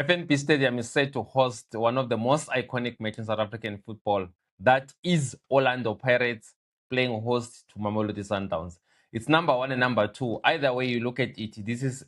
FNB Stadium is set to host one of the most iconic matches in South African football. That is Orlando Pirates playing host to Mamelodi Sundowns. It's number one and number two. Either way you look at it, this is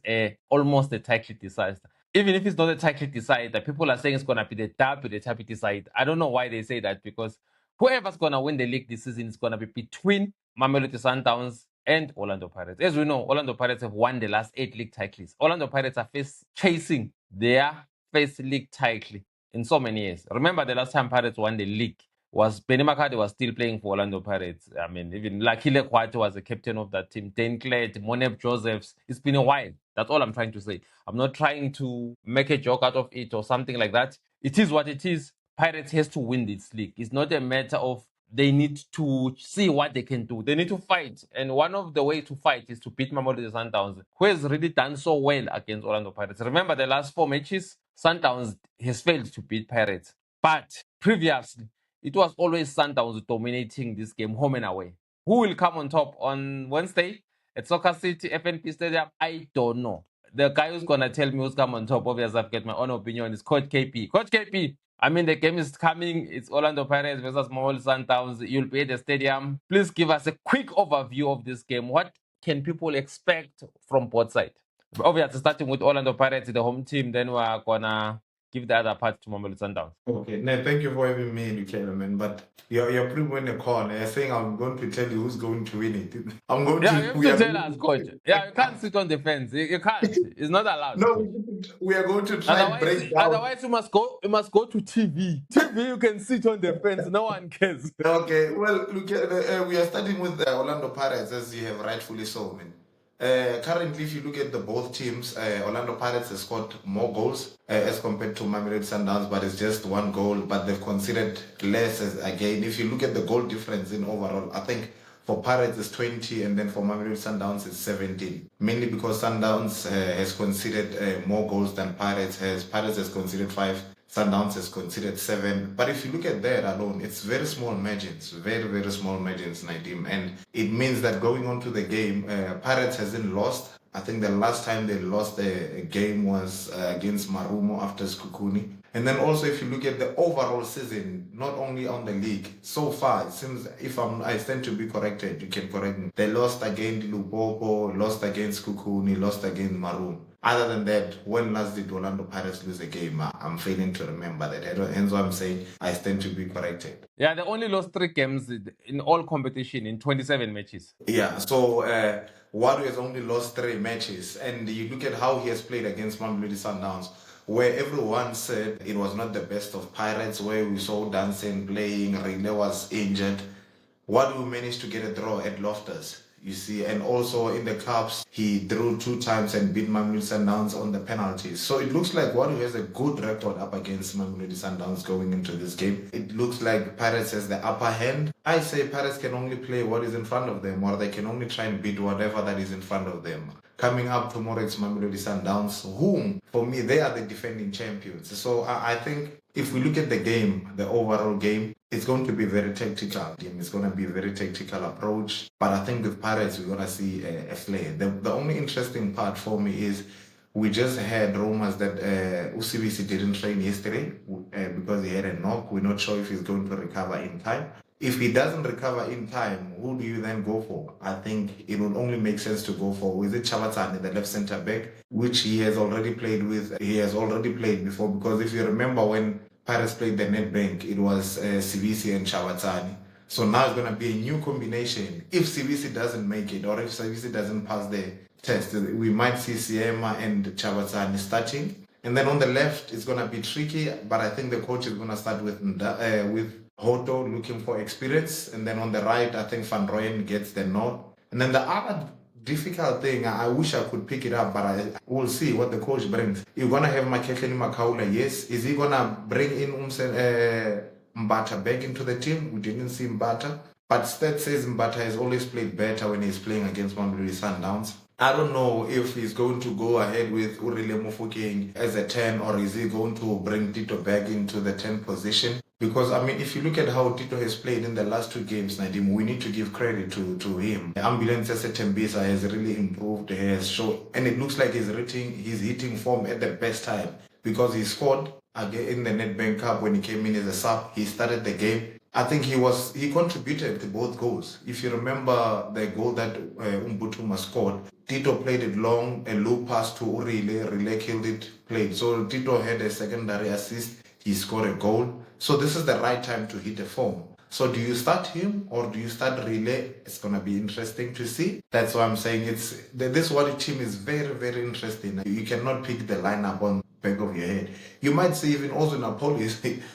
almost a title decider. Even if it's not a title decider, people are saying it's going to be the title decider. I don't know why they say that, because whoever's going to win the league this season is going to be between Mamelodi Sundowns and Orlando Pirates. As we know, Orlando Pirates have won the last 8 league titles. Orlando Pirates are chasing their first league title in so many years. Remember, the last time Pirates won the league was Benny McCarthy was still playing for Orlando Pirates. I mean, even Lakile Kwate was the captain of that team. Dane Clett, Monep Josephs. It's been a while. That's all I'm trying to say. I'm not trying to make a joke out of it or something like that. It is what it is. Pirates has to win this league. It's not a matter of they need to see what they can do. They need to fight. And one of the ways to fight is to beat Mamelodi Sundowns, who has really done so well against Orlando Pirates. Remember, the last 4 matches, Sundowns has failed to beat Pirates. But previously, it was always Sundowns dominating this game, home and away. Who will come on top on Wednesday at Soccer City, FNB Stadium? I don't know. The guy who's going to tell me who's come on top, obviously I've got my own opinion, is Coach KP. Coach KP, I mean, the game is coming. It's Orlando Pirates versus Mamelodi Sundowns. You'll be at the stadium. Please give us a quick overview of this game. What can people expect from both sides? Obviously, starting with Orlando Pirates, the home team, then we're going to give the other part to Mamelodi Sundowns. Okay, no, thank you for having me, Iqraam, but you're pretty much in the corner. You're saying I'm going to tell you who's going to win it. I'm going Yeah, to. you have to tell us, coach. Yeah, you can't sit on the fence. You can't. It's not allowed. No, we are going to try and break down. Otherwise, you must go to TV. TV, you can sit on the fence. No one cares. Okay, well, look, we are starting with Orlando Pirates, as you have rightfully so, man. Currently, if you look at the both teams, Orlando Pirates has scored more goals as compared to Mamelodi Sundowns, but it's just 1 goal, but they've conceded less. Again, if you look at the goal difference in overall, I think for Pirates it's 20, and then for Mamelodi Sundowns it's 17. Mainly because Sundowns has conceded more goals than Pirates has. Pirates has conceded 5. Sundowns has conceded 7. But if you look at that alone, it's very small margins, very, very small margins, Nadim. And it means that going on to the game, Pirates hasn't lost. I think the last time they lost a game was against Marumo after Skukuni. And then also, if you look at the overall season, not only on the league, so far, it seems, if I stand to be corrected, you can correct me. They lost against Lupopo, lost against Kukuni, lost against Marumo. Other than that, when last did Orlando Pirates lose a game? I'm failing to remember that. Hence why I'm saying I stand to be corrected. Yeah, they only lost 3 games in all competition in 27 matches. Yeah, so Wadu has only lost 3 matches. And you look at how he has played against Mamelodi Sundowns, where everyone said it was not the best of Pirates, where we saw Dansen playing, Rene was injured. Wadu managed to get a draw at Loftus. You see, and also in the clubs, he drew 2 times and beat Mamelodi Sundowns on the penalties. So it looks like Wadu has a good record up against Mamelodi Sundowns going into this game. It looks like Pirates has the upper hand. I say Pirates can only play what is in front of them, or they can only try and beat whatever that is in front of them. Coming up tomorrow, it's Mamelodi Sundowns, whom, for me, they are the defending champions. So I think if we look at the game, the overall game, it's going to be very tactical. It's going to be a very tactical approach. But I think with Pirates, we're going to see a flair. The only interesting part for me is we just had rumors that Usibisi didn't train yesterday because he had a knock. We're not sure if he's going to recover in time. If he doesn't recover in time, who do you then go for? I think it would only make sense to go for, is it Chavatani, the left centre back, which he has already played with. He has already played before, because if you remember when Pirates played the Nedbank, it was Sibisi and Chavatani. So now it's going to be a new combination. If Sibisi doesn't make it, or if Sibisi doesn't pass the test, we might see Siema and Chavatani starting. And then on the left, it's going to be tricky, but I think the coach is going to start with Hoto looking for experience. And then on the right, I think Van Rooyen gets the nod. And then the other difficult thing, I wish I could pick it up, but I will see what the coach brings. You're going to have Maketleni Makaula, yes. Is he going to bring in Mbata back into the team? We didn't see Mbata. But Stat says Mbata has always played better when he's playing against Mamelodi Sundowns. I don't know if he's going to go ahead with Urile Mofokeng as a 10, or is he going to bring Tito back into the 10 position? Because, I mean, if you look at how Tito has played in the last 2 games, Nadim, we need to give credit to him. Ambulance Tembisa has really improved, has shown, and it looks like he's hitting form at the best time. because he scored again in the Nedbank Cup when he came in as a sub. He started the game. I think he contributed to both goals. If you remember the goal that Mbutuma scored, Tito played it long, a low pass to Urile, Rile killed it, played. So Tito had a secondary assist, he scored a goal. So this is the right time to hit a form. So do you start him or do you start Relay? It's going to be interesting to see. That's why I'm saying this World team is very, very interesting. You cannot pick the lineup on the back of your head. You might see even also Napoli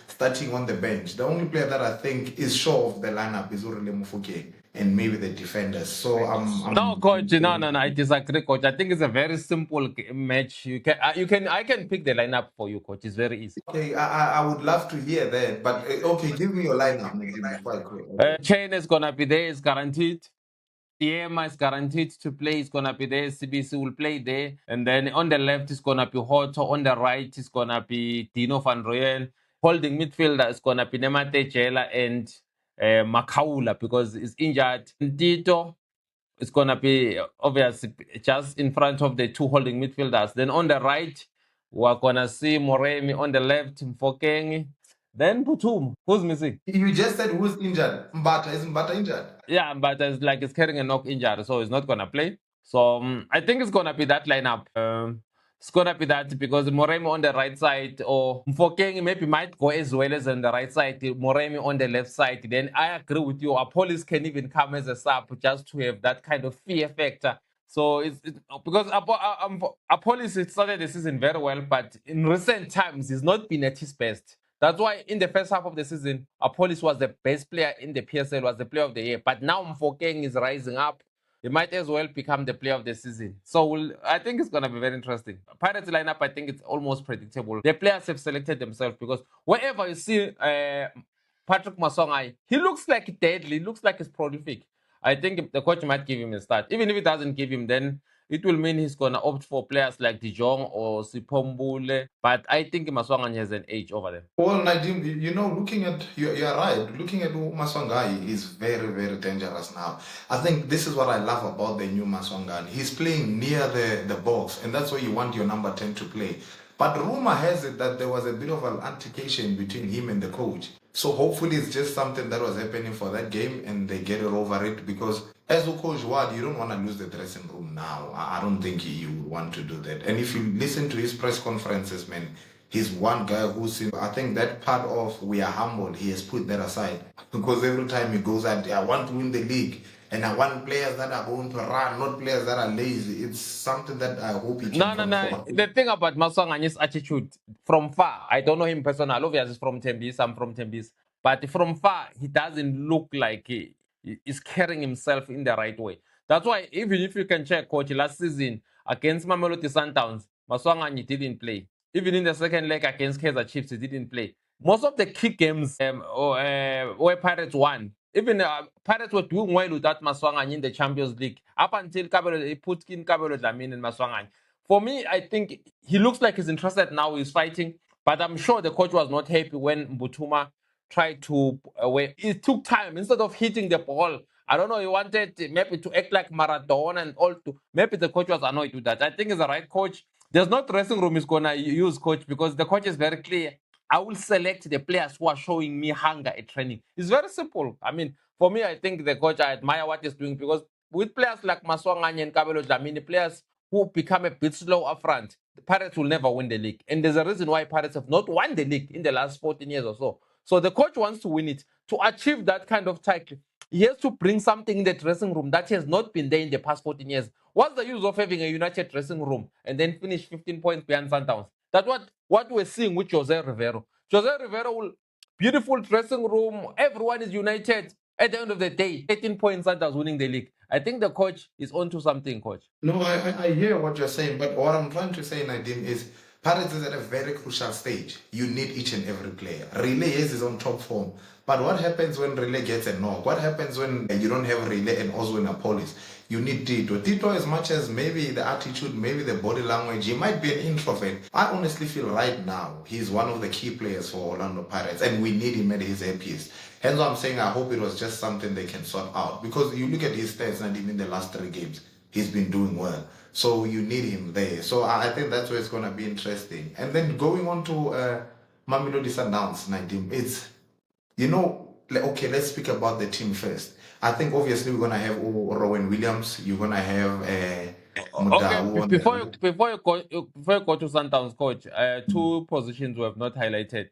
starting on the bench. The only player that I think is sure of the lineup is Urile Mufuke and maybe the defenders. So no, coach. No. I disagree, coach. I think it's a very simple match. I can pick the lineup for you, coach. It's very easy. Okay, I would love to hear that, but okay, give me your lineup before I go. Okay. Chain is gonna be there. It's guaranteed. Tiema is guaranteed to play. It's gonna be there. CBC will play there, and then on the left is gonna be Hoto. On the right is gonna be Dino van Rooyen. Holding midfielder is gonna be Nemate Jela and Makaula because he's injured. Tito is gonna be obviously just in front of the two holding midfielders. Then on the right, we're gonna see Moremi. On the left, Mfokeng. Then Putum. Who's missing? You just said who's injured? Mbata. Is Mbata injured? Yeah, but it's carrying a knock injury, so he's not gonna play. So I think it's gonna be that lineup. It's gonna be that because Moremi on the right side or Mfokeng maybe might go as well as on the right side. Moremi on the left side. Then I agree with you. Apolis can even come as a sub just to have that kind of fear factor. So it's because Apolis started the season very well, but in recent times he's not been at his best. That's why in the first half of the season, Apolis was the best player in the PSL, was the player of the year. But now Mfokeng is rising up. He might as well become the player of the season. So I think it's going to be very interesting. Pirates lineup, I think it's almost predictable. The players have selected themselves because wherever you see Patrick Maswanganyi, he looks like deadly, looks like he's prolific. I think the coach might give him a start. Even if he doesn't give him, then it will mean he's going to opt for players like De Jong or Sipombule. But I think Maswanganyi has an edge over them. Well, Nadim, looking at, you're right, looking at Maswanganyi is very, very dangerous now. I think this is what I love about the new Maswanganyi. He's playing near the box, and that's where you want your number 10 to play. But rumor has it that there was a bit of an altercation between him and the coach. So hopefully it's just something that was happening for that game and they get it over it, because as a coach, you don't want to lose the dressing room now. I don't think you would want to do that. And if you listen to his press conferences, man, he's one guy who's, I think that part of we are humbled, he has put that aside. Because every time he goes out, I want to win the league. And I want players that are going to run, not players that are lazy. It's something that I hope he can No. The thing about Maswanganyi's attitude, from far, I don't know him personally. Obviously, he's from Tembis. I'm from Tembis. But from far, he doesn't look like he's carrying himself in the right way. That's why, even if you can check, coach, last season against Mamelodi Sundowns, Maswanganyi didn't play. Even in the second leg against Kaizer Chiefs, he didn't play. Most of the key games where Pirates won, even Pirates were doing well without Maswanganyi in the Champions League. Up until he put in Kabelo Dlamini and Maswanganyi. For me, I think he looks like he's interested now, he's fighting. But I'm sure the coach was not happy when Mbutuma tried to, it took time. Instead of hitting the ball, I don't know, he wanted maybe to act like Maradona and all. Maybe the coach was annoyed with that. I think he's the right coach. There's no dressing room he's going to use, coach, because the coach is very clear. I will select the players who are showing me hunger at training. It's very simple. I mean, for me, I think the coach, I admire what he's doing, because with players like Maswanganyi and Kabelo Dlamini, players who become a bit slow up front, the Pirates will never win the league. And there's a reason why Pirates have not won the league in the last 14 years or so. So the coach wants to win it. To achieve that kind of title, he has to bring something in the dressing room that has not been there in the past 14 years. What's the use of having a united dressing room and then finish 15 points behind Sundowns? That's what we're seeing with Jose Rivero. Jose Rivero will, beautiful dressing room, everyone is united. At the end of the day, 18 points Sundowns winning the league. I think the coach is onto something, coach. No, I hear what you're saying, but what I'm trying to say, Nadim, is Pirates is at a very crucial stage. You need each and every player. Relay is on top form. But what happens when Relay gets a knock? What happens when you don't have Relay and also in a police? You need Tito. Tito, as much as maybe the attitude, maybe the body language, he might be an introvert. I honestly feel right now he's one of the key players for Orlando Pirates, and we need him at his happiest. Hence I'm saying I hope it was just something they can sort out. Because you look at his stats, and even in the last 3 games, he's been doing well. So you need him there. So I think that's where it's going to be interesting. And then going on to Mamelodi Sundowns, Nadim, it's, okay, let's speak about the team first. I think obviously we're going to have Rowan Williams. You're going to have Okay, Mudau on the... before you go to Sundowns, coach, two positions we have not highlighted: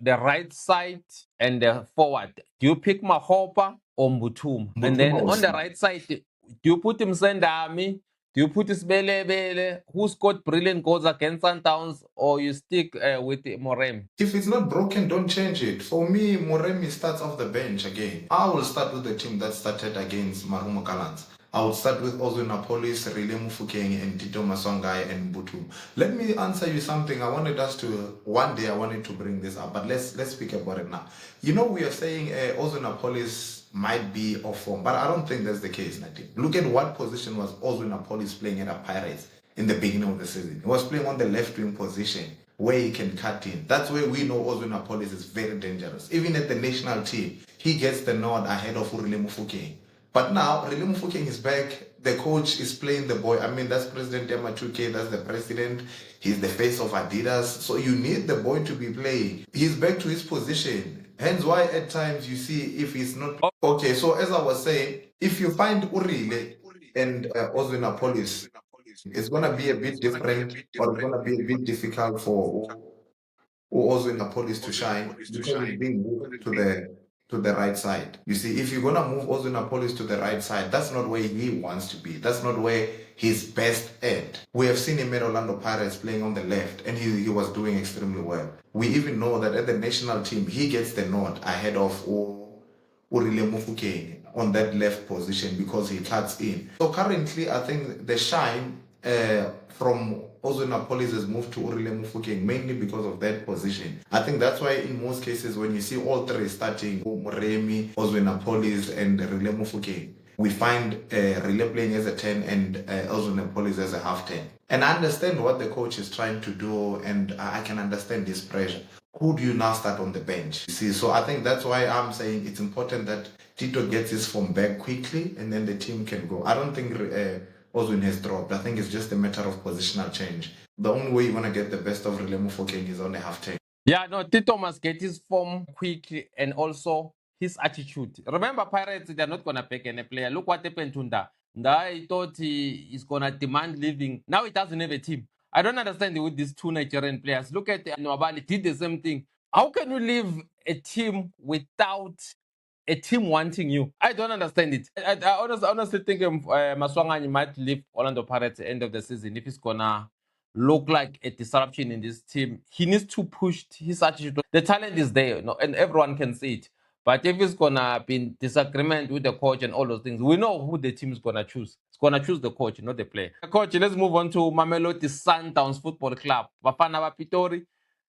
the right side and the forward. Do you pick Mahopa or Mutum? And then on the right side, do you put him Sendami? Do you put Sibele, who scored brilliant goals against Sundowns, or you stick with Morem? If it's not broken, don't change it. For me, Moremi starts off the bench again. I will start with the team that started against Marumo Gallants. I would start with Ozwe Napolis, Rile Mufokeng, and Tito Maswanganyi and Butum. Let me answer you something. I wanted to bring this up, but let's speak about it now. We are saying Ozwe Napolis might be off form, but I don't think that's the case, Nadim. Look at what position was Ozwe Napolis playing at the Pirates in the beginning of the season. He was playing on the left wing position where he can cut in. That's where we know Ozwe Napolis is very dangerous. Even at the national team, he gets the nod ahead of Rile Mufokeng. But now, Rile Mufokeng is back. The coach is playing the boy. I mean, that's President Yamachuke. That's the president. He's the face of Adidas. So you need the boy to be playing. He's back to his position. Hence why at times you see if he's not... Okay, so as I was saying, if you find Urile and Ozwe Napolis, it's going to be a bit different, or it's going to be a bit difficult for Ozwe Napolis to shine because he's being moved to the right side. You see, if you're going to move Ozwe Napolis to the right side, that's not where he wants to be. That's not where he's best at. We have seen him at Orlando Pirates playing on the left, and he was doing extremely well. We even know that at the national team, he gets the nod ahead of Urile Mufokeng on that left position because he cuts in. So currently, I think the shine from Ozwe Napolis has moved to Urile Mufokeng mainly because of that position. I think that's why in most cases when you see all three starting, Moremi, Ozwe Napolis and Urile Mufokeng, we find Rile playing as a 10 and Ozwe Napolis as a half 10. And I understand what the coach is trying to do, and I can understand this pressure. Who do you now start on the bench? You see, so I think that's why I'm saying it's important that Tito gets his form back quickly and then the team can go. I don't think Ozwin has dropped. I think it's just a matter of positional change. The only way you want to get the best of Rile Mufokeng is on a half 10. Yeah, no, Tito must get his form quickly and also his attitude. Remember, Pirates, they're not going to pick any player. Look what happened to Nda. Nda, he thought he is going to demand leaving. Now he doesn't have a team. I don't understand with these two Nigerian players. Look at Nwabali, did the same thing. How can you leave a team without a team wanting you? I don't understand it. I honestly think Maswanganyi might leave Orlando Pirates at the end of the season if he's going to look like a disruption in this team. He needs to push his attitude. The talent is there, and everyone can see it. But if it's gonna be in disagreement with the coach and all those things, we know who the team is gonna choose. It's gonna choose the coach, not the player. Coach, let's move on to Mamelodi Sundowns Football Club. Bafana Pitori.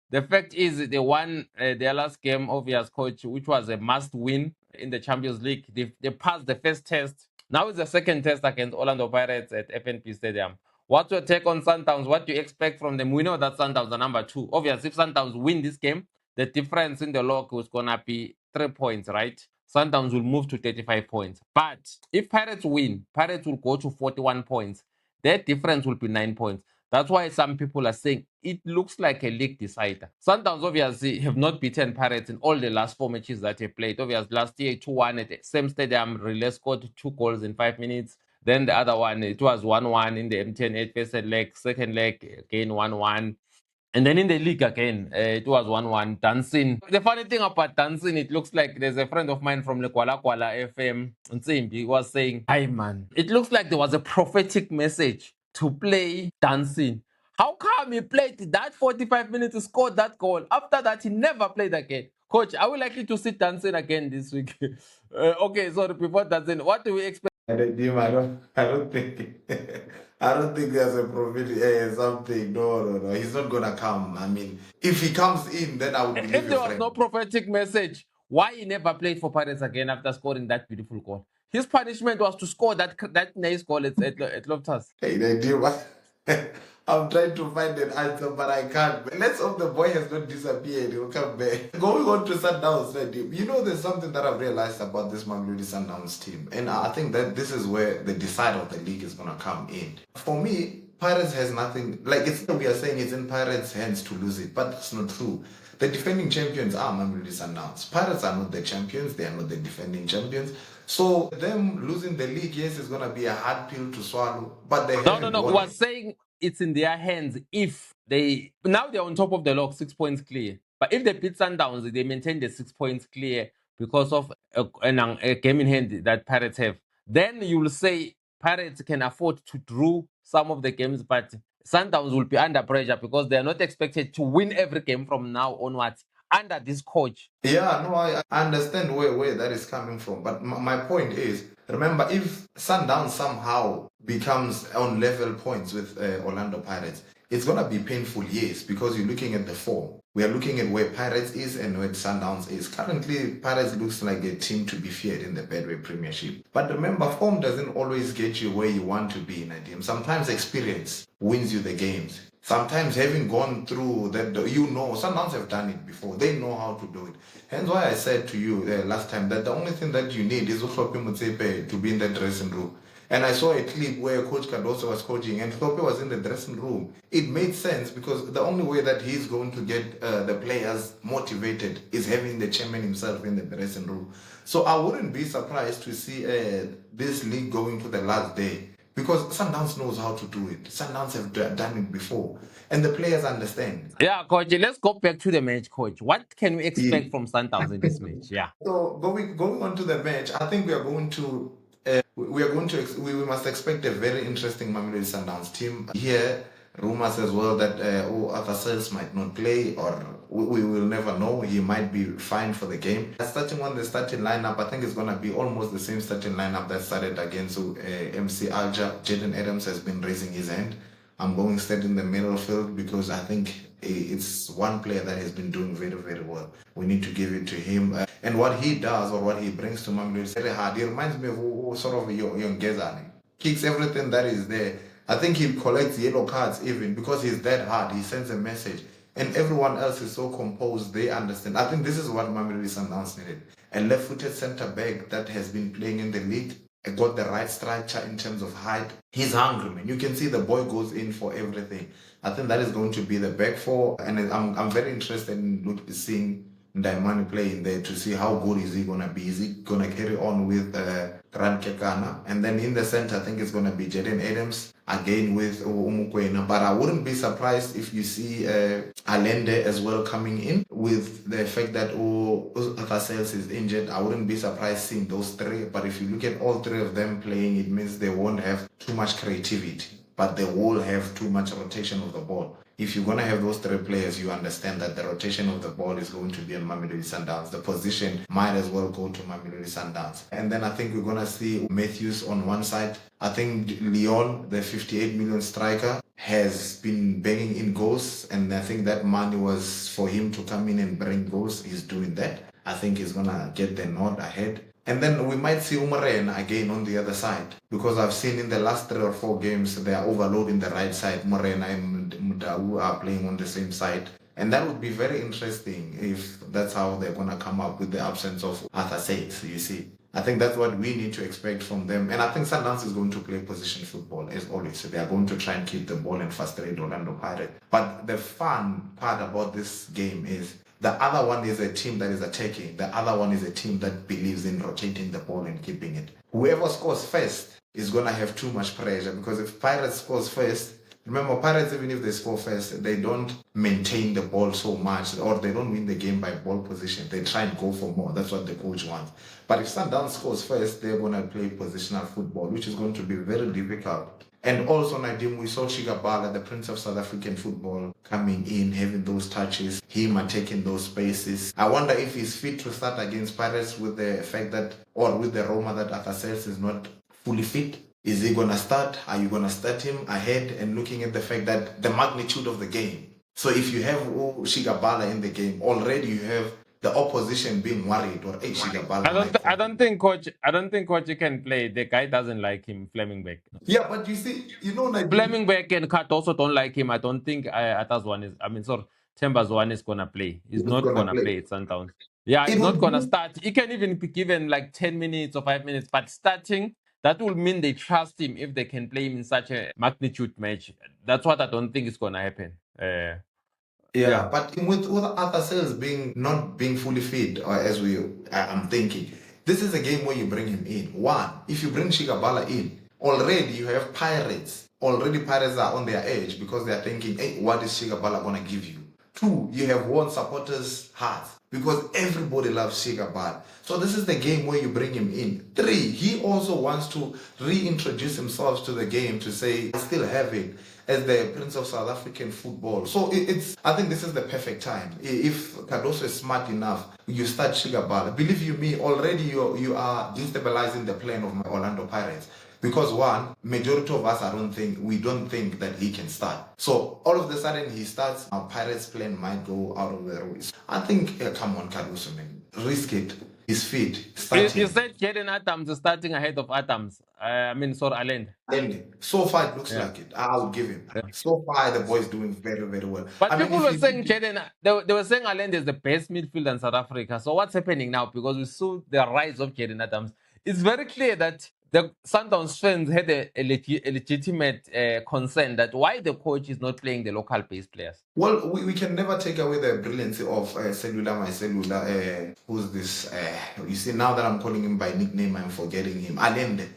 The fact is they won their last game, obvious, coach, which was a must-win in the Champions League. They passed the first test. Now it's the second test against Orlando Pirates at FNB Stadium. What's your take on Sundowns? What do you expect from them? We know that Sundowns are number 2. Obviously, if Sundowns win this game, the difference in the log was going to be 3 points, right? Sundowns will move to 35 points. But if Pirates win, Pirates will go to 41 points. Their difference will be 9 points. That's why some people are saying it looks like a league decider. Sundowns obviously have not beaten Pirates in all the last 4 matches that they played. Obviously, last year 2-1 at the same stadium. Relay scored 2 goals in 5 minutes. Then the other one, it was 1-1 in the MTN 8 first leg. Second leg, again 1-1. And then in the league again, it was 1-1. Dancing. The funny thing about dancing, it looks like there's a friend of mine from the Kuala Kuala FM, Nsimbi, was saying, "Hi man, it looks like there was a prophetic message to play dancing. How come he played that 45 minutes to score that goal? After that, he never played again." Coach, are we likely to see dancing again this week? Okay, so before dancing, what do we expect? I don't think I don't think there's a prophet something. No. He's not gonna come. I mean, if he comes in, then I would believe. If there was no prophetic message, why he never played for Pirates again after scoring that beautiful goal? His punishment was to score that nice goal at Loftus. Hey, I'm trying to find an answer, but I can't. Let's hope the boy has not disappeared. He'll come back. Going on to Sundowns, you know, there's something that I've realized about this Mamelodi Sundowns team, and I think that this is where the decider of the league is gonna come in. For me, Pirates has nothing. Like we are saying it's in Pirates' hands to lose it, but that's not true. The defending champions are Mamelodi Sundowns. Pirates are not the champions. They are not the defending champions. So them losing the league, yes, is gonna be a hard pill to swallow. But they haven't won. We're saying it's in their hands if they now they're on top of the log, 6 points clear. But if they beat Sundowns, they maintain the 6 points clear because of a game in hand that Pirates have. Then you will say Pirates can afford to draw some of the games, but Sundowns will be under pressure because they are not expected to win every game from now onwards under this coach. Yeah, no, I understand where that is coming from. But my point is, remember, if Sundown somehow becomes on level points with Orlando Pirates, it's going to be painful, yes, because you're looking at the form. We are looking at where Pirates is and where Sundowns is. Currently, Pirates looks like a team to be feared in the Betway Premiership. But remember, form doesn't always get you where you want to be in a team. Sometimes experience wins you the games. Sometimes having gone through that, Sundowns have done it before. They know how to do it. Hence why I said to you last time that the only thing that you need is Uflope Mutsepe to be in the dressing room. And I saw a clip where Coach Cardoso was coaching and Flope was in the dressing room. It made sense because the only way that he's going to get the players motivated is having the chairman himself in the dressing room. So I wouldn't be surprised to see this league going to the last day. Because Sundowns knows how to do it. Sundowns have done it before. And the players understand. Yeah, Coach, let's go back to the match, Coach. What can we expect from Sundowns in this match? Yeah. So going on to the match, I think we must expect a very interesting Mamelodi Sundowns team. Here, rumors as well that Arthur Sales might not play, or we will never know. He might be fine for the game. Starting on the starting lineup, I think it's going to be almost the same starting lineup that started against MC Alger. Jaden Adams has been raising his hand. I'm going straight in the middle field because I think it's one player that has been doing very, very well. We need to give it to him. And what he does or what he brings to Mamelodi is very hard. He reminds me of sort of a young Gezani. Kicks everything that is there. I think he collects yellow cards even because he's that hard. He sends a message. And everyone else is so composed, they understand. I think this is what Mamelodi Sundowns needed. A left-footed centre-back that has been playing in the league, got the right structure in terms of height. He's hungry, man. You can see the boy goes in for everything. I think that is going to be the back four. And I'm very interested in seeing Ndaimani play in there to see how good is he going to be. Is he going to carry on with Grant Kekana? And then in the center, I think it's going to be Jaden Adams again with Umukwena. But I wouldn't be surprised if you see Allende as well coming in with the fact that Arthur Sales is injured. I wouldn't be surprised seeing those three. But if you look at all three of them playing, it means they won't have too much creativity, but they will have too much rotation of the ball. If you're going to have those three players, you understand that the rotation of the ball is going to be on Mamelodi Sundowns. The position might as well go to Mamelodi Sundowns. And then I think we're going to see Matthews on one side. I think Leon, the 58 million striker, has been banging in goals. And I think that money was for him to come in and bring goals. He's doing that. I think he's going to get the nod ahead. And then we might see Umaren again on the other side. Because I've seen in the last 3 or 4 games, they are overloading the right side. Morena and Mudau are playing on the same side. And that would be very interesting if that's how they're going to come up with the absence of Arthur Saints, you see. I think that's what we need to expect from them. And I think Sundowns is going to play position football, as always. So they are going to try and keep the ball and frustrate Orlando Pirates. But the fun part about this game is the other one is a team that is attacking. The other one is a team that believes in rotating the ball and keeping it. Whoever scores first is going to have too much pressure, because if Pirates scores first, remember, Pirates, even if they score first, they don't maintain the ball so much, or they don't win the game by ball position. They try and go for more. That's what the coach wants. But if Sundowns scores first, they're going to play positional football, which is going to be very difficult. And also, Nadim, we saw Shigabala, the Prince of South African football, coming in, having those touches, him taking those spaces. I wonder if he's fit to start against Pirates with the fact that, or with the Roma that Arthur Sales is not fully fit. Is he going to start? Are you going to start him ahead? And looking at the fact that the magnitude of the game. So if you have Shigabala in the game, already you have the opposition being worried or hey, Shigabala I don't think coach can play. The guy doesn't like him, Flemingbeck. Yeah, but you see, Nadine, Flemingbeck and Kat also don't like him. I don't think Tembas one is gonna play. He's who's not gonna gonna play? play at Sundowns. Yeah, It he's not would gonna be start. He can even be given like 10 minutes or 5 minutes, but starting, that will mean they trust him if they can play him in such a magnitude match. That's what I don't think is gonna happen. yeah, Yeah. but with other sales being not being fully fit, or as I'm thinking, this is a game where you bring him in. One, if you bring Shigabala in, already you have Pirates. Already Pirates are on their edge because they are thinking, hey, what is Shigabala gonna give you? Two, you have won supporters' hearts because everybody loves Shigabala. So this is the game where you bring him in. Three, he also wants to reintroduce himself to the game to say, I still have it as the Prince of South African football. So I think this is the perfect time. If Cardoso is smart enough, you start Shigabala. Believe you me, already you are destabilizing the plan of my Orlando Pirates. Because one, majority of us, we don't think that he can start. So all of a sudden he starts, our Pirates plan might go out of the way. I think, come on, Cardoso, man, risk it. His feet, start You him. said Jaden Adams is starting ahead of Adams. Sorry, Alend. And so far it looks Yeah. like it. I'll give him. Yeah. So far the boy's doing very, very well. But I mean, people if were you saying Jaden, they were saying Alend is the best midfielder in South Africa. So what's happening now? Because we saw the rise of Jaden Adams. It's very clear that the Sundowns fans had a legitimate concern that why the coach is not playing the local based players. well, we can never take away the brilliance of my cellular. Who's this? You see, now that I'm calling him by nickname, I'm forgetting him. Alende.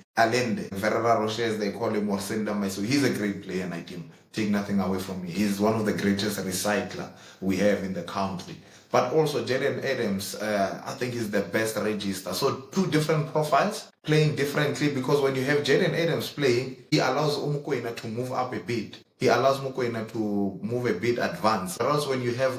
Ferreira Rocher, they call him, or Senda Maiso. He's a great player, and I take nothing away from me. He's one of the greatest recycler we have in the country. But also Jaden Adams, I think he's the best register. So two different profiles playing differently, because when you have Jaden Adams playing, he allows Umukwena to move up a bit. He allows Mukwena to move a bit advanced. Whereas when you have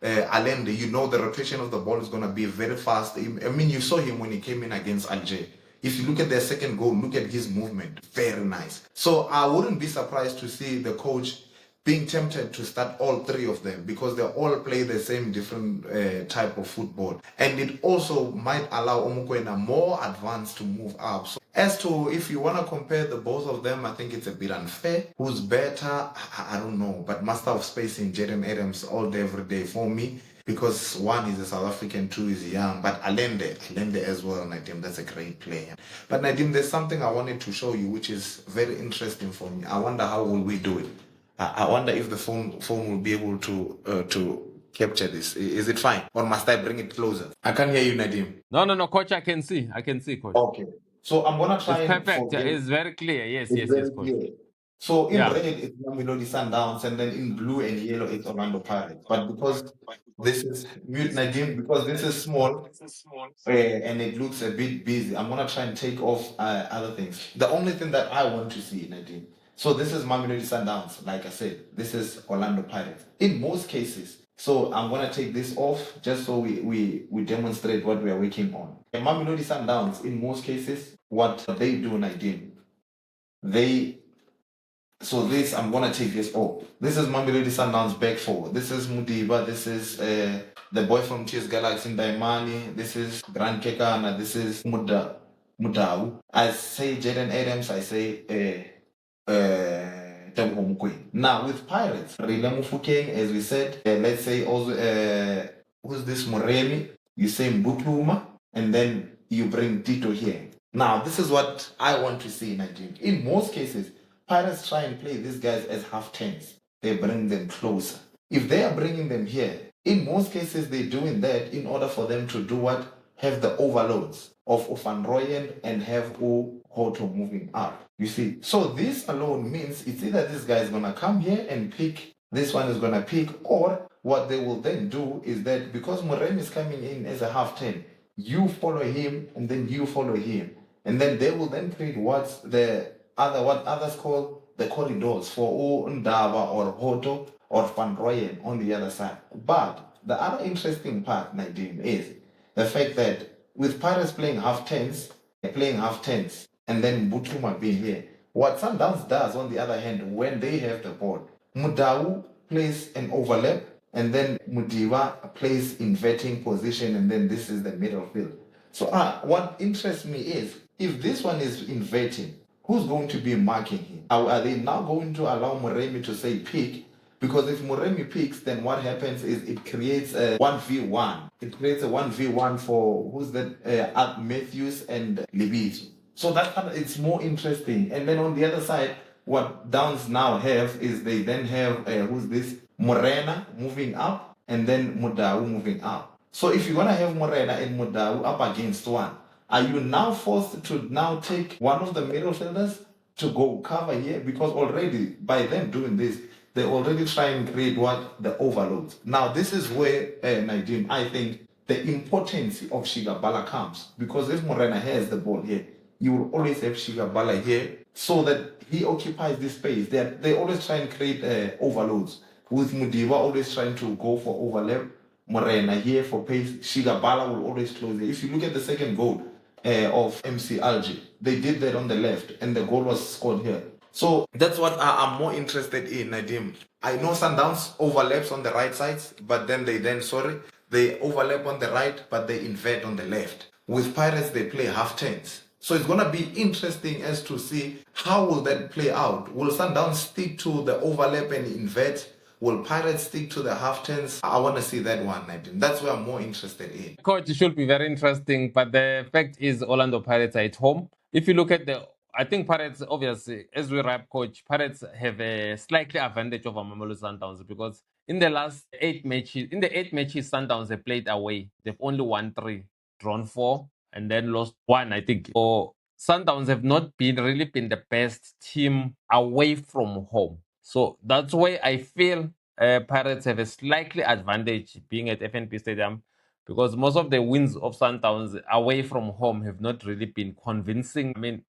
Alende, you know the rotation of the ball is going to be very fast. I mean, you saw him when he came in against Alger. If you look at their second goal, look at his movement. Very nice. So I wouldn't be surprised to see the coach being tempted to start all three of them, because they all play the same different type of football. And it also might allow Omukwena more advanced to move up. So as to if you want to compare the both of them, I think it's a bit unfair. Who's better? I don't know. But master of space in Jaden Adams all day, every day for me. Because one is a South African, two is young, but Alende as well, Nadim, that's a great player. But Nadim, there's something I wanted to show you, which is very interesting for me. I wonder how will we do it. I wonder if the phone will be able to capture this. Is it fine, or must I bring it closer? I can't hear you, Nadim. No, coach, I can see, coach. Okay, so I'm gonna try It's and perfect. forget. It's very clear. Yes, coach. Clear. So in red it's Mamelodi Sundowns, and then in blue and yellow it's Orlando Pirates. But because this is mute Nadim, because this is small and it looks a bit busy, I'm gonna try and take off other things. The only thing that I want to see, Nadim. So this is Mamelodi Sundowns, like I said. This is Orlando Pirates. In most cases, so I'm gonna take this off just so we demonstrate what we are working on. And Mamelodi Sundowns, in most cases, what they do, Nadim, so this, I'm gonna take this off. This is Mamelodi Sundowns back forward. This is Mudiba. This is the boy from TS Galaxy Daimani. This is Grand Kekana. This is Mudau. I say Jaden Adams. I say now with Pirates, Rile Mufukeng, as we said, let's say also who's this Moremi? You say Mbukluma, and then you bring Tito here. Now this is what I want to see in Nigeria. In most cases, Pirates try and play these guys as half tens. They bring them closer. If they are bringing them here, in most cases they're doing that in order for them to do what? Have the overloads of Van Rooyen and have Hoto moving up. You see, so this alone means it's either this guy is going to come here and pick, this one is going to pick, or what they will then do is that because Morem is coming in as a half 10, you follow him and then you follow him. And then they will then create what others call the corridors for Ndaba or Hoto or Van Rooyen on the other side. But the other interesting part, Nadim, is the fact that with Pirates playing half tens, and then Butuma being here, what Sundowns does on the other hand, when they have the ball, Mudau plays an overlap, and then Mudiva plays inverting position, and then this is the middle field. So what interests me is, if this one is inverting, who's going to be marking him? Are they now going to allow Moremi to say pick? Because if Moremi picks, then what happens is it creates a 1v1. It creates a 1v1 for, who's that, Matthews and Libito. So that it's more interesting. And then on the other side, what Downs now have is they then have, who's this? Morena moving up, and then Mudau moving up. So if you're going to have Morena and Mudau up against one, are you now forced to now take one of the midfielders to go cover here? Because already, by them doing this, they already try and create what? The overload. Now, this is where, Nadim, I think the importance of Shigabala comes. Because if Morena has the ball here, you will always have Shigabala here so that he occupies this space. They always try and create overloads. With Mudiva always trying to go for overlap. Morena here for pace. Shigabala will always close it. If you look at the second goal of MC Alger, they did that on the left, and the goal was scored here. So that's what I'm more interested in, Nadim. I know Sundowns overlaps on the right sides, but then they overlap on the right, but they invert on the left. With Pirates, they play half turns. So it's going to be interesting as to see how will that play out. Will Sundowns stick to the overlap and invert? Will Pirates stick to the half turns? I want to see that one, Nadim. That's where I'm more interested in. Coach, it should be very interesting, but the fact is Orlando Pirates are at home. If you look at I think Pirates, obviously, as we wrap, Coach, Pirates have a slightly advantage over Mamelodi Sundowns because in the last 8 matches, Sundowns have played away. They've only won 3, drawn 4, and then lost 1, I think. So Sundowns have not really been the best team away from home. So that's why I feel Pirates have a slightly advantage being at FNB Stadium, because most of the wins of Sundowns away from home have not really been convincing. I mean,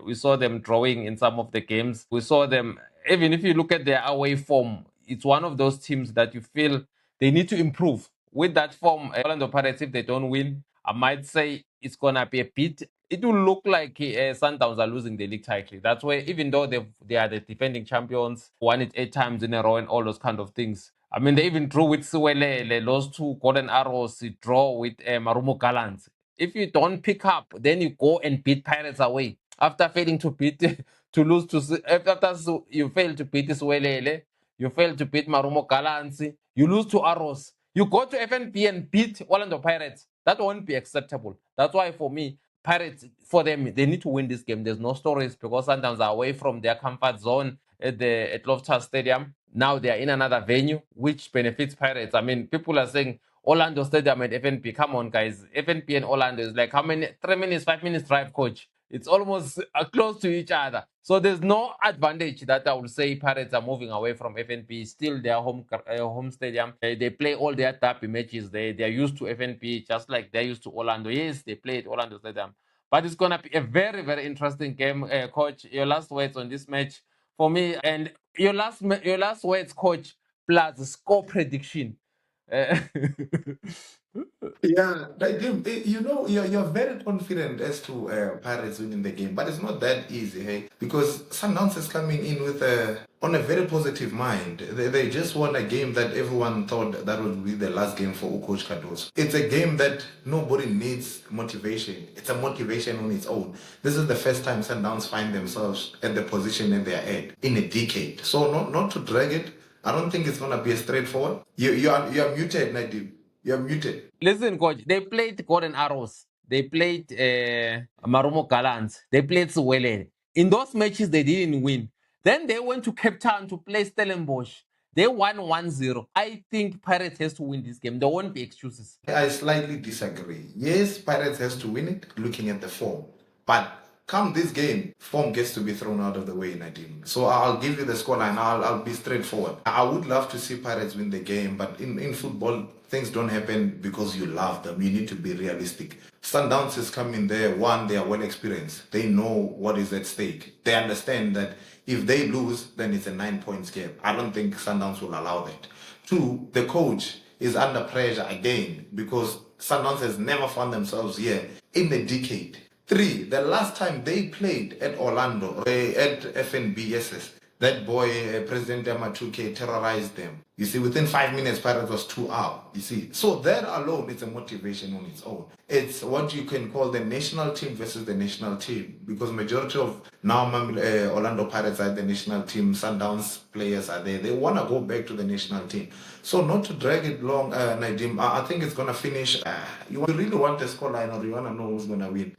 we saw them drawing in some of the games. We saw them, even if you look at their away form, it's one of those teams that you feel they need to improve. With that form, Orlando Pirates, if they don't win, I might say it's going to be a bit, it will look like Sundowns are losing the league title. That's why, even though they are the defending champions, won it 8 times in a row and all those kind of things. I mean, they even drew with Siwelele, lost 2 golden arrows, draw with Marumo Gallants. If you don't pick up, then you go and beat Pirates away. After failing to beat, to lose to, after you fail to beat Siwelele, you fail to beat Marumo Gallants, you lose to Arrows. You go to FNB and beat Orlando Pirates. That won't be acceptable. That's why, for me, Pirates, for them, they need to win this game. There's no stories because Sundowns are away from their comfort zone at Loftus Stadium. Now they are in another venue, which benefits Pirates. I mean, people are saying Orlando Stadium and FNB. Come on, guys. FNB and Orlando is like how many? 3 minutes, 5 minutes drive, coach. It's almost close to each other. So there's no advantage that I would say Pirates are moving away from FNB. Still their home stadium. They play all their derby matches. They're used to FNB just like they're used to Orlando. Yes, they play at Orlando Stadium. But it's going to be a very, very interesting game. Coach, your last words on this match for me, and your last words, coach, plus score prediction. Yeah, you know, you're very confident as to Pirates winning the game, but it's not that easy, hey? Because Sundowns is coming in with on a very positive mind. They just won a game that everyone thought that would be the last game for Coach Cardoso. It's a game that nobody needs motivation. It's a motivation on its own. This is the first time Sundowns find themselves at the position that they're at in a decade. So not to drag it. I don't think it's gonna be a straightforward. You are muted, Nadim. You're muted. Listen, coach, they played Golden Arrows. They played Marumo Gallants. They played Siwelele. In those matches, they didn't win. Then they went to Cape Town to play Stellenbosch. They won 1-0. I think Pirates has to win this game. There won't be excuses. I slightly disagree. Yes, Pirates has to win it, looking at the form. But come this game, form gets to be thrown out of the way, Nadim. So I'll give you the scoreline. I'll be straightforward. I would love to see Pirates win the game, but in football, things don't happen because you love them. You need to be realistic. Sundowns is coming there. One, they are well experienced. They know what is at stake. They understand that if they lose, then it's a 9 points game. I don't think Sundowns will allow that. Two, the coach is under pressure again because Sundowns has never found themselves here in a decade. Three, the last time they played at Orlando, at FNB, yes, that boy, President Amatuke, terrorized them. You see, within 5 minutes, Pirates was 2 up. You see, so that alone is a motivation on its own. It's what you can call the national team versus the national team, because majority of now Orlando Pirates are the national team. Sundowns players are there. They want to go back to the national team. So not to drag it long, Nadim, I think it's gonna finish. You really want a scoreline, or you want to know who's gonna win?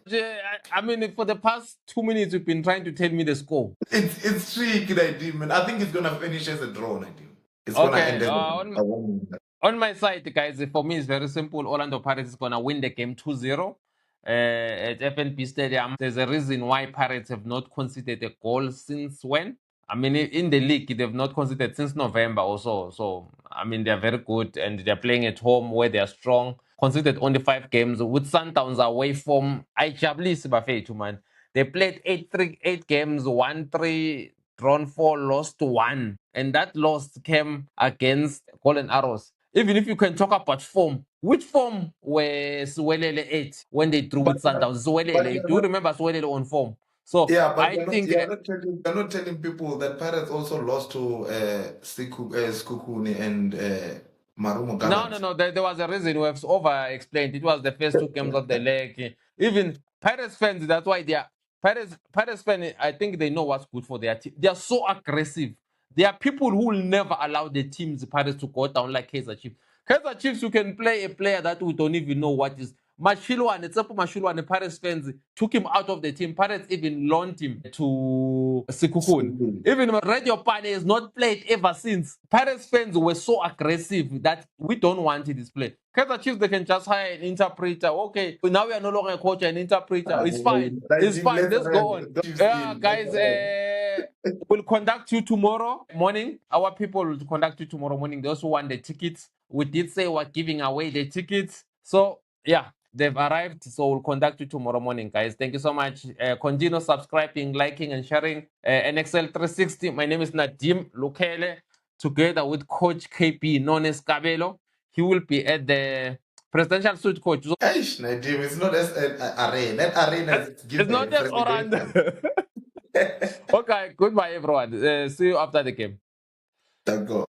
I mean, for the past 2 minutes, you've been trying to tell me the score. It's tricky, Nadim, and I think it's gonna finish as a draw, Nadim. It's gonna end as a 1. On my side, guys, for me, it's very simple. Orlando Pirates is going to win the game 2-0 at FNB Stadium. There's a reason why Pirates have not conceded a goal since when? I mean, in the league, they've not conceded since November or so. So, I mean, they're very good and they're playing at home where they're strong. Conceded only 5 games with Sundowns away from Ijablis Bafetu, man. They played 8 games, won 3, drawn 4, lost 1. And that loss came against Golden Arrows. Even if you can talk about form, which form were Suwelele at when they drew with Sundowns? Suwelele, do you remember Suwelele on form? So yeah, but I think you're not telling people that Pirates also lost to Skukuni and Marumo Gallants. No. There was a reason we have over-explained. It was the first 2 games of the leg. Even Pirates fans, that's why they are Pirates fans. I think they know what's good for their team. They are so aggressive. There are people who will never allow the team's Pirates to go down like Kaizer Chiefs. Kaizer Chiefs, you can play a player that we don't even know what is. Mashilwane, the Pirates fans took him out of the team. Pirates even loaned him to Sekhukhune. Even Radio Pane has not played ever since. Pirates fans were so aggressive that we don't want this play. Kaizer Chiefs, they can just hire an interpreter. Okay, now we are no longer a coach and interpreter. It's fine. It's fine. Let's go on. Yeah, guys, we'll conduct you tomorrow morning. Our people will conduct you tomorrow morning. Those who want the tickets. We did say we're giving away the tickets. So, yeah, they've arrived. So we'll conduct you tomorrow morning, guys. Thank you so much. Continue subscribing, liking, and sharing. NXL360. My name is Nadim Lukele, together with Coach KP, known as Kabelo. He will be at the presidential suite, coach. Eish, Nadim, it's not as arena. That arena is It's not just Orlando. Okay, goodbye, everyone. See you after the game. Go.